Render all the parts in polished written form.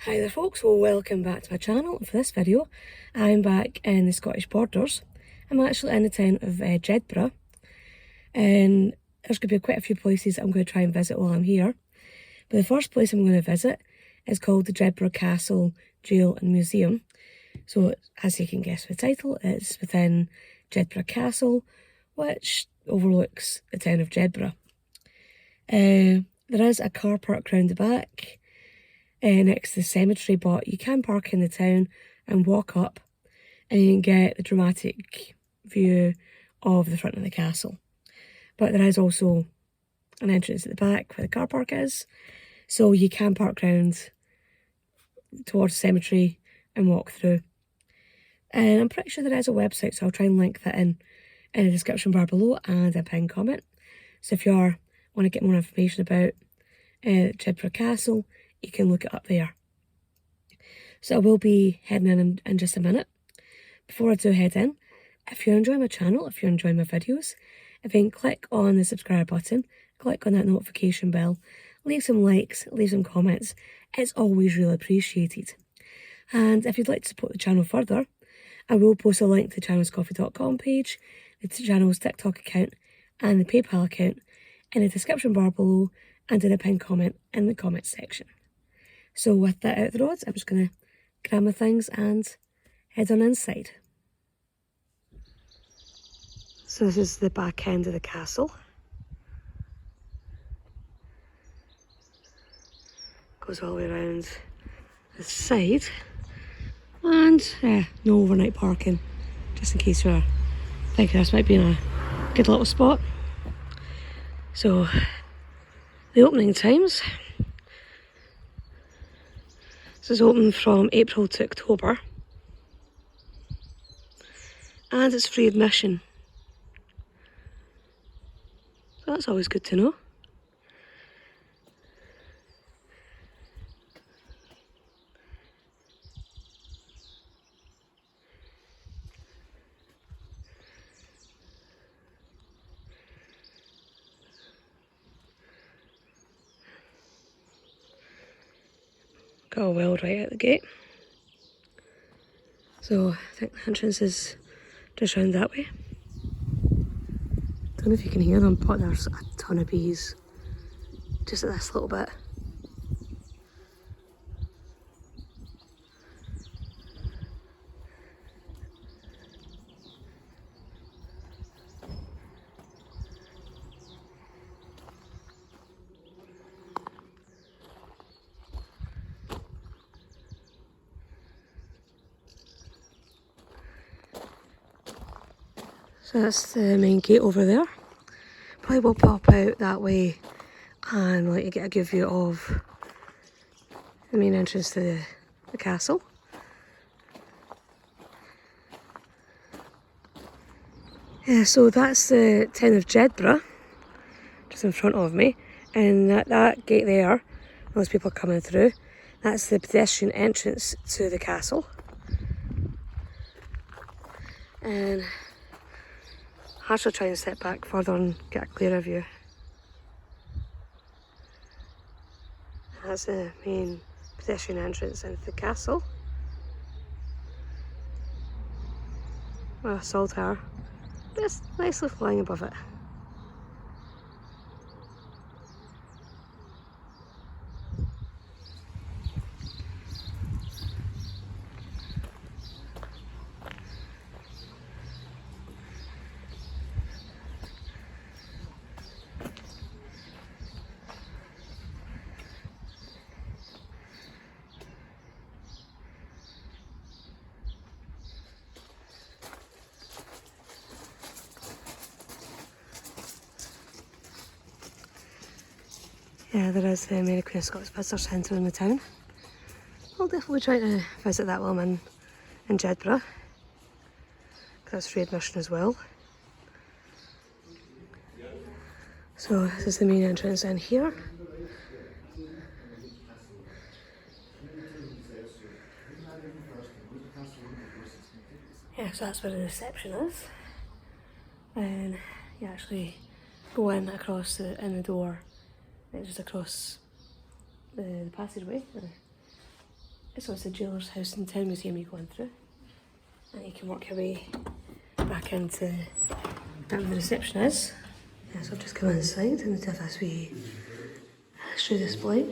Hi there folks, well welcome back to my channel. For this video I'm back in the Scottish borders. I'm actually in the town of Jedburgh, and there's going to be quite a few places I'm going to try and visit while I'm here. But the first place I'm going to visit is called the Jedburgh Castle, Jail and Museum. So as you can guess from the title, it's within Jedburgh Castle, which overlooks the town of Jedburgh. There is a car park round the back next to the cemetery, but you can park in the town and walk up and you can get the dramatic view of the front of the castle. But there is also an entrance at the back where the car park is, so you can park round towards the cemetery and walk through. And I'm pretty sure there is a website, so I'll try and link that in the description bar below and a pinned comment. So if you want to get more information about Jedburgh Castle, you can look it up there. So I will be heading in just a minute. Before I do head in, if you're enjoying my channel, if you're enjoying my videos, if you can click on the subscribe button, click on that notification bell, leave some likes, leave some comments. It's always really appreciated. And if you'd like to support the channel further, I will post a link to the channelscoffee.com page, the channel's TikTok account and the PayPal account in the description bar below and in a pinned comment in the comments section. So with that out the road, I'm just going to grab my things and head on inside. So this is the back end of the castle. Goes all the way around the side. And no overnight parking, just in case you're thinking this might be in a good little spot. So the opening times. This is open from April to October, and it's free admission. So that's always good to know. Got a well right out the gate. So I think the entrance is just round that way. Don't know if you can hear them, but there's a ton of bees just at this little bit. So that's the main gate over there. Probably will pop out that way and let you get a good view of the main entrance to the castle. Yeah, so that's the town of Jedburgh, just in front of me, and that gate there, those people coming through, that's the pedestrian entrance to the castle. And I'll actually try and step back further and get a clearer view. That's the main pedestrian entrance into the castle. With a salt tower, just nicely flying above it. Yeah, there is the Mary Queen of Scots Visitor Centre in the town. I'll definitely try to visit that while I'm in Jedburgh, because that's free admission as well. So this is the main entrance in here. Yeah, so that's where the reception is. And you actually go in across in the door, just across the passageway, So it's the jailer's house and town museum you're going through. And you can work your way back into where the reception is. Yeah, so I've just come inside and have this wee history display.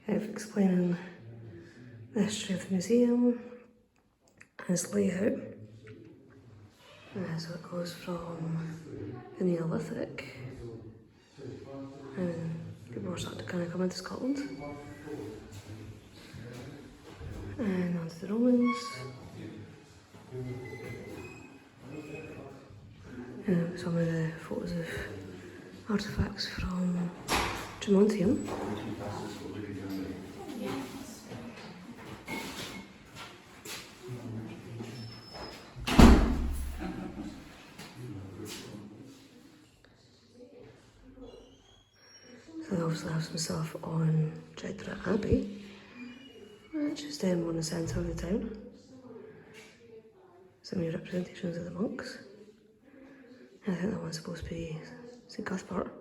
Explaining the history of the museum and its layout. So it goes from the Neolithic and people were starting to kind of come into Scotland and onto the Romans and some of the photos of artefacts from Tremontium. So they obviously have some stuff on Jedburgh Abbey, which is down on the centre of the town. Some of the representations of the monks. And I think that one's supposed to be St Cuthbert.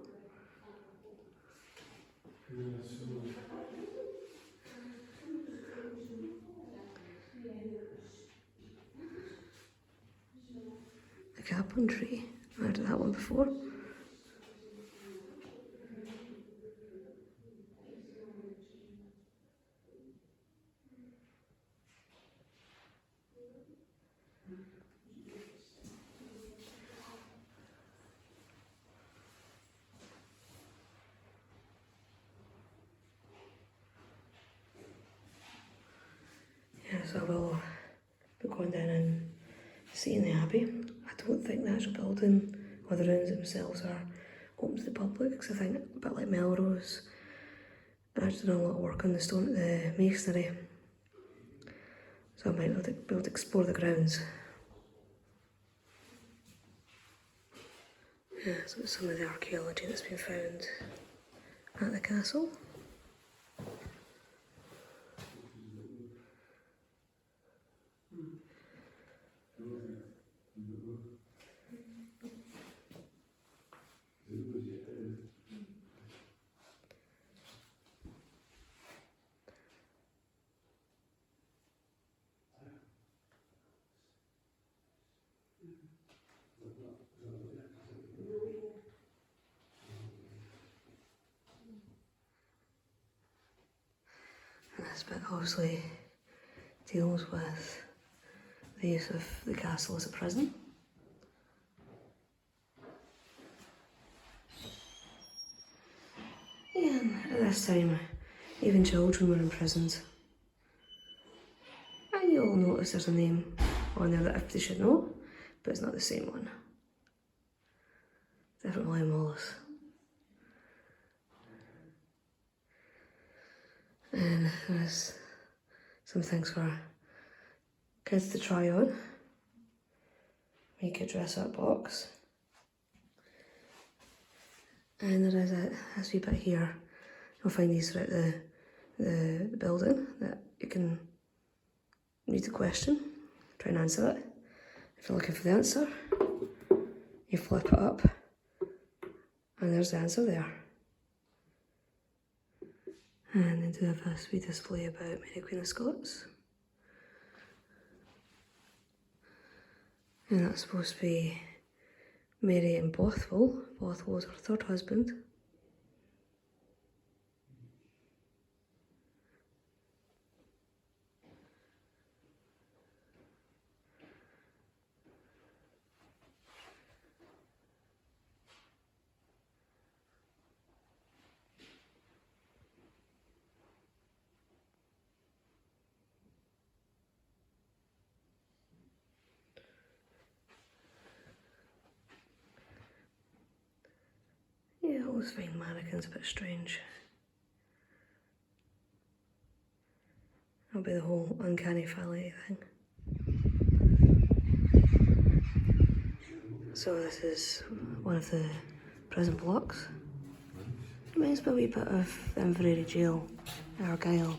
The Capon tree. I did that one before. Yeah, so I will be going down and seeing the Abbey. I don't think the actual building or the ruins themselves are open to the public, because I think a bit like Melrose, I've done a lot of work on the stone, the masonry, so I might not be able to explore the grounds. Yeah, so it's some of the archaeology that's been found at the castle. And this bit obviously deals with the use of the castle as a prison. Yeah, and at this time, even children were imprisoned. And you'll notice there's a name on there that everybody should know, but it's not the same one. Different William Wallace. And there's some things for kids to try on. Make a dress up box. And there is this wee bit here. You'll find these throughout the building that you can read the question, try and answer it. If you're looking for the answer, you flip it up and there's the answer there. And they do have this wee display about Mary Queen of Scots. And that's supposed to be Mary and Bothwell. Bothwell was her third husband. Yeah, I always find mannequins a bit strange. That'll be the whole uncanny valley thing. So this is one of the prison blocks. Reminds me a wee bit of the Inverary jail, Argyll.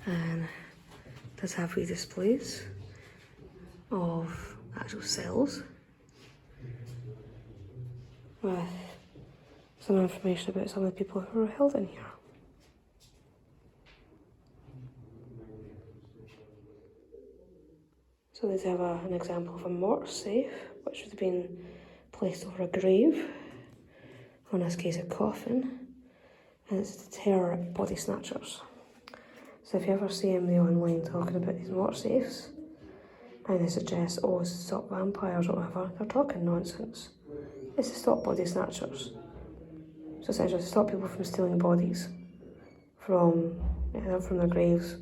And it does have wee displays of actual cells with some information about some of the people who were held in here. So they have an example of a mortar safe, which would have been placed over a grave, or in this case a coffin, and it's to deter body snatchers. So if you ever see anybody online talking about these mortar safes, and they suggest, oh, it's to stop vampires or whatever, they're talking nonsense. It's to stop body snatchers. So essentially to stop people from stealing bodies from their graves.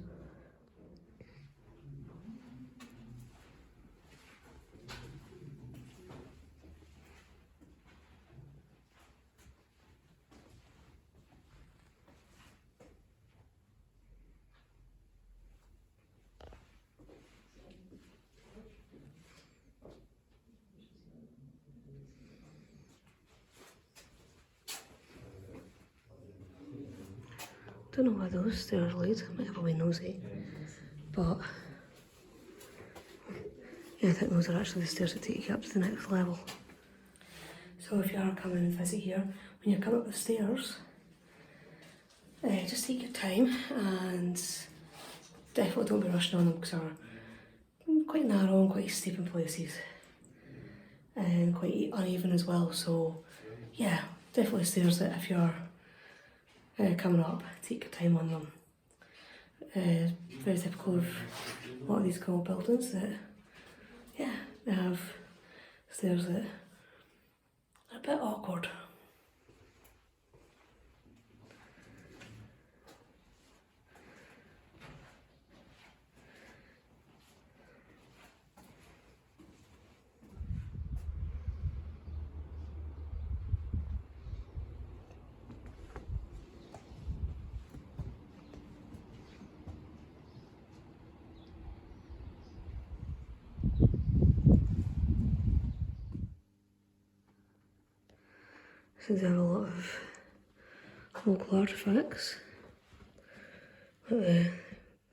Don't know where those stairs lead. I might have a wee nosy, but yeah, I think those are actually the stairs that take you up to the next level. So if you are coming and visit here, when you come up the stairs, just take your time and definitely don't be rushing on them because they're quite narrow and quite steep in places and quite uneven as well. So yeah, definitely stairs that if you're coming up, take your time on them. Very typical of a lot of these cool buildings that, yeah, they have stairs that are a bit awkward. So they have a lot of local artefacts, like the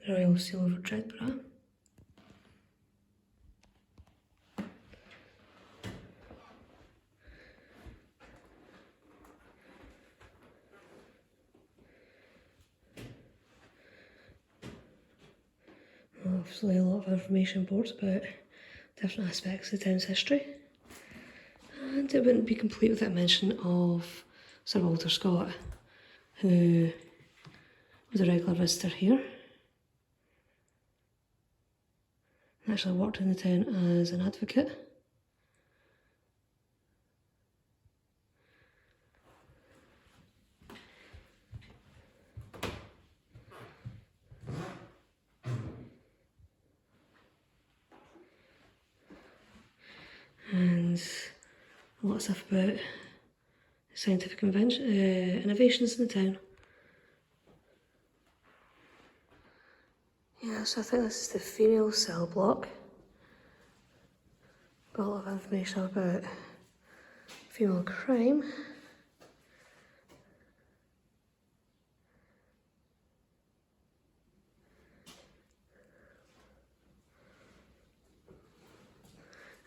Royal Seal of Jedburgh. Obviously a lot of information boards about different aspects of the town's history. And it wouldn't be complete without mention of Sir Walter Scott, who was a regular visitor here. And actually worked in the town as an advocate. And a lot of stuff about scientific innovations in the town. Yeah, so I think this is the female cell block. Got a lot of information about female crime.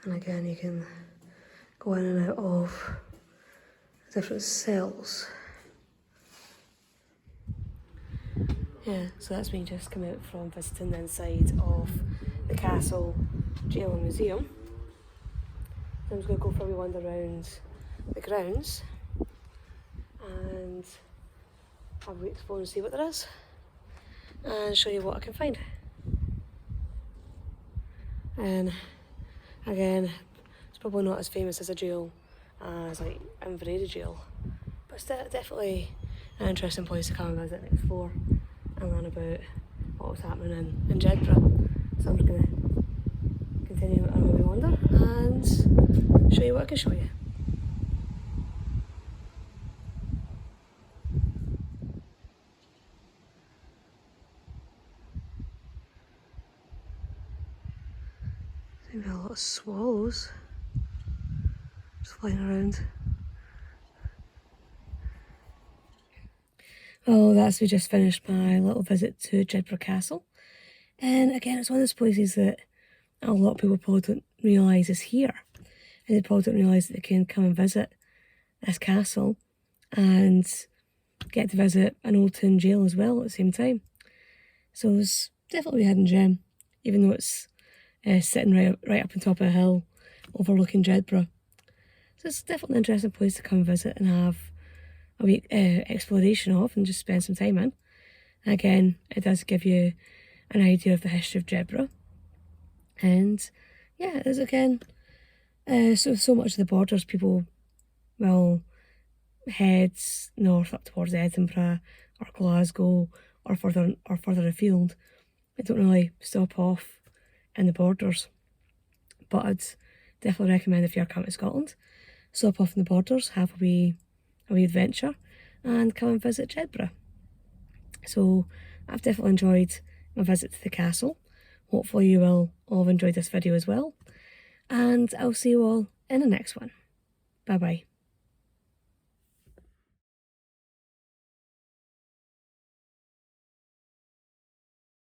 And again, you can go in and out of different cells. Yeah, so that's me just come out from visiting the inside of the castle, jail and museum. I'm just going to go for a wee wander around the grounds and have a wee explore and see what there is and show you what I can find. And again, it's probably not as famous as a jail as like Inverness jail, but it's definitely an interesting place to come and visit and explore and learn about what was happening in Jedburgh. So I'm just going to continue on my wee wander and show you what I can show you. Seems to be a lot of swallows just flying around. Oh, that's we just finished my little visit to Jedburgh Castle. And again, it's one of those places that a lot of people probably don't realise is here. And they probably don't realise that they can come and visit this castle and get to visit an old town jail as well at the same time. So it's definitely a hidden gem, even though it's sitting right up on top of a hill overlooking Jedburgh. So it's definitely an interesting place to come visit and have a wee exploration of and just spend some time in. Again, it does give you an idea of the history of Jedburgh. And yeah, as again, so much of the borders, people will head north up towards Edinburgh or Glasgow or further afield. They don't really stop off in the borders. But I'd definitely recommend, if you're coming to Scotland, stop off in the borders, have a wee adventure, and come and visit Jedburgh. So I've definitely enjoyed my visit to the castle. Hopefully you will all have enjoyed this video as well. And I'll see you all in the next one. Bye bye.